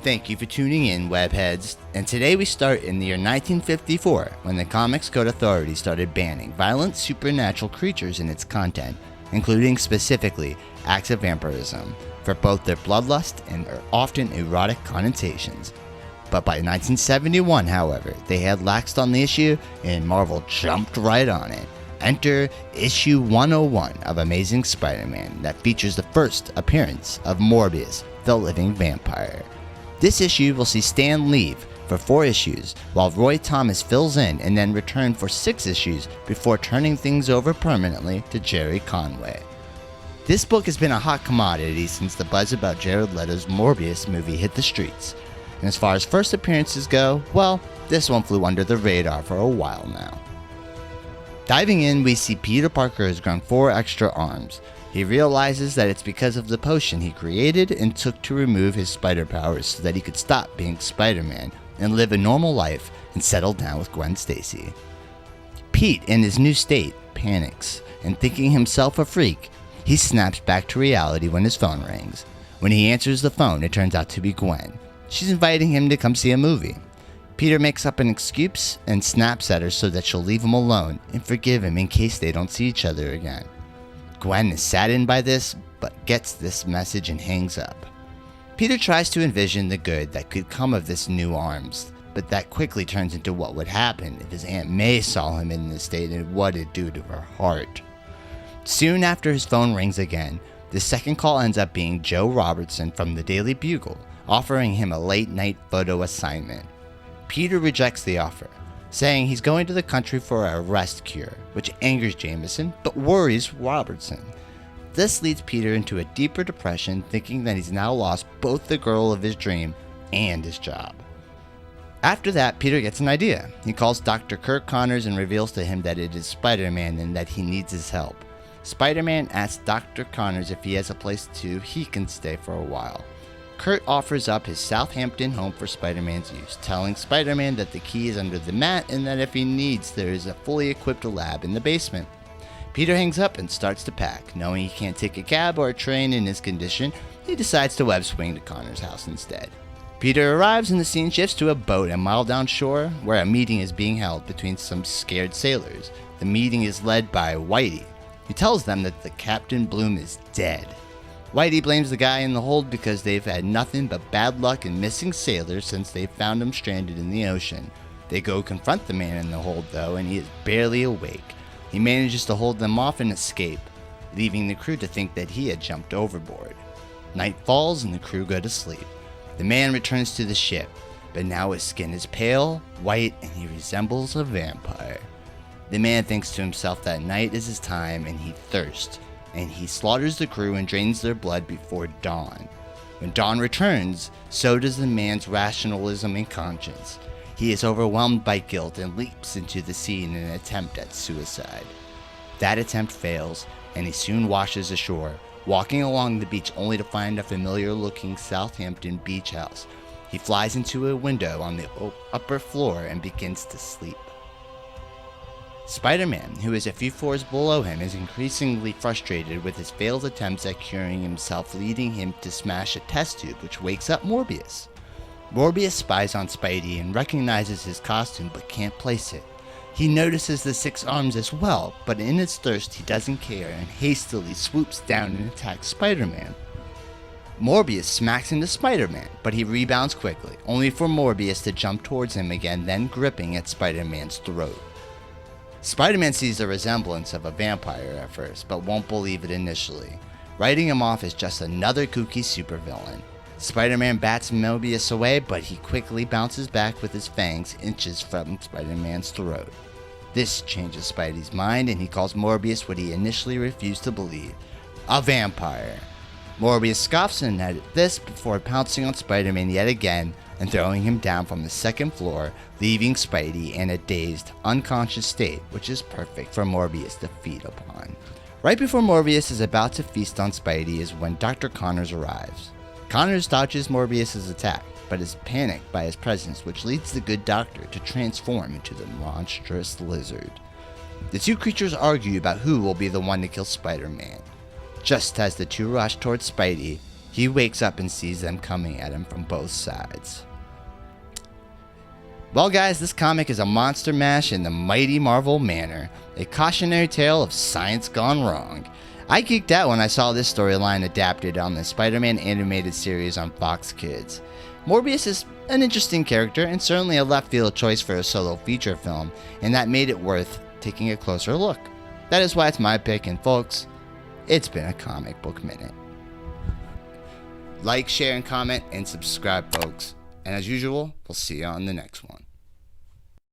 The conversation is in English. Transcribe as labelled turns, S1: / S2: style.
S1: Thank you for tuning in, webheads. And today we start in the year 1954, when the Comics Code Authority started banning violent supernatural creatures in its content, including specifically acts of vampirism, for both their bloodlust and their often erotic connotations. But by 1971, however, they had laxed on the issue, and Marvel jumped right on it. Enter issue 101 of Amazing Spider-Man, that features the first appearance of Morbius, the Living Vampire. This issue will see Stan leave for 4 issues, while Roy Thomas fills in and then return for 6 issues before turning things over permanently to Jerry Conway. This book has been a hot commodity since the buzz about Jared Leto's Morbius movie hit the streets. And as far as first appearances go, well, this one flew under the radar for a while now. Diving in, we see Peter Parker has grown 4 extra arms. He realizes that it's because of the potion he created and took to remove his spider powers so that he could stop being Spider-Man and live a normal life and settle down with Gwen Stacy. Pete, in his new state, panics, and thinking himself a freak, he snaps back to reality when his phone rings. When he answers the phone, it turns out to be Gwen. She's inviting him to come see a movie. Peter makes up an excuse and snaps at her so that she'll leave him alone and forgive him in case they don't see each other again. Gwen is saddened by this, but gets this message and hangs up. Peter tries to envision the good that could come of this new arms, but that quickly turns into what would happen if his Aunt May saw him in this state and what it'd do to her heart. Soon after his phone rings again, the second call ends up being Joe Robertson from the Daily Bugle, offering him a late-night photo assignment. Peter rejects the offer, saying he's going to the country for a rest cure, which angers Jameson but worries Robertson. This leads Peter into a deeper depression, thinking that he's now lost both the girl of his dream and his job. After that, Peter gets an idea. He calls Dr. Kirk Connors and reveals to him that it is Spider-Man and that he needs his help. Spider-Man asks Dr. Connors if he has a place he can stay for a while. Kurt offers up his Southampton home for Spider-Man's use, telling Spider-Man that the key is under the mat and that if he needs, there is a fully equipped lab in the basement. Peter hangs up and starts to pack. Knowing he can't take a cab or a train in his condition, he decides to web swing to Connor's house instead. Peter arrives and the scene shifts to a boat a mile downshore where a meeting is being held between some scared sailors. The meeting is led by Whitey. He tells them that the Captain Bloom is dead. Whitey blames the guy in the hold because they've had nothing but bad luck and missing sailors since they found him stranded in the ocean. They go confront the man in the hold though, and he is barely awake. He manages to hold them off and escape, leaving the crew to think that he had jumped overboard. Night falls and the crew go to sleep. The man returns to the ship, but now his skin is pale, white, and he resembles a vampire. The man thinks to himself that night is his time and he thirsts, and he slaughters the crew and drains their blood before dawn. When dawn returns, so does the man's rationalism and conscience. He is overwhelmed by guilt and leaps into the sea in an attempt at suicide. That attempt fails, and he soon washes ashore, walking along the beach only to find a familiar-looking Southampton beach house. He flies into a window on the upper floor and begins to sleep. Spider-Man, who is a few floors below him, is increasingly frustrated with his failed attempts at curing himself, leading him to smash a test tube which wakes up Morbius. Morbius spies on Spidey and recognizes his costume but can't place it. He notices the 6 arms as well, but in his thirst he doesn't care and hastily swoops down and attacks Spider-Man. Morbius smacks into Spider-Man, but he rebounds quickly, only for Morbius to jump towards him again, then gripping at Spider-Man's throat. Spider-Man sees the resemblance of a vampire at first, but won't believe it initially, writing him off as just another kooky supervillain. Spider-Man bats Morbius away, but he quickly bounces back with his fangs inches from Spider-Man's throat. This changes Spidey's mind, and he calls Morbius what he initially refused to believe, a vampire. Morbius scoffs at this before pouncing on Spider-Man yet again and throwing him down from the 2nd floor, leaving Spidey in a dazed, unconscious state, which is perfect for Morbius to feed upon. Right before Morbius is about to feast on Spidey is when Dr. Connors arrives. Connors dodges Morbius' attack, but is panicked by his presence, which leads the good doctor to transform into the monstrous lizard. The 2 creatures argue about who will be the one to kill Spider-Man. Just as the 2 rush towards Spidey, He wakes up and sees them coming at him from both sides. Well guys, this comic is a monster mash in the mighty Marvel manner, a cautionary tale of science gone wrong. I geeked out when I saw this storyline adapted on the Spider-Man animated series on Fox Kids. Morbius is an interesting character and certainly a left field choice for a solo feature film, and that made it worth taking a closer look. That is why it's my pick, and folks, it's been a comic book minute. Like, share, and comment, and subscribe, folks. And as usual, we'll see you on the next one.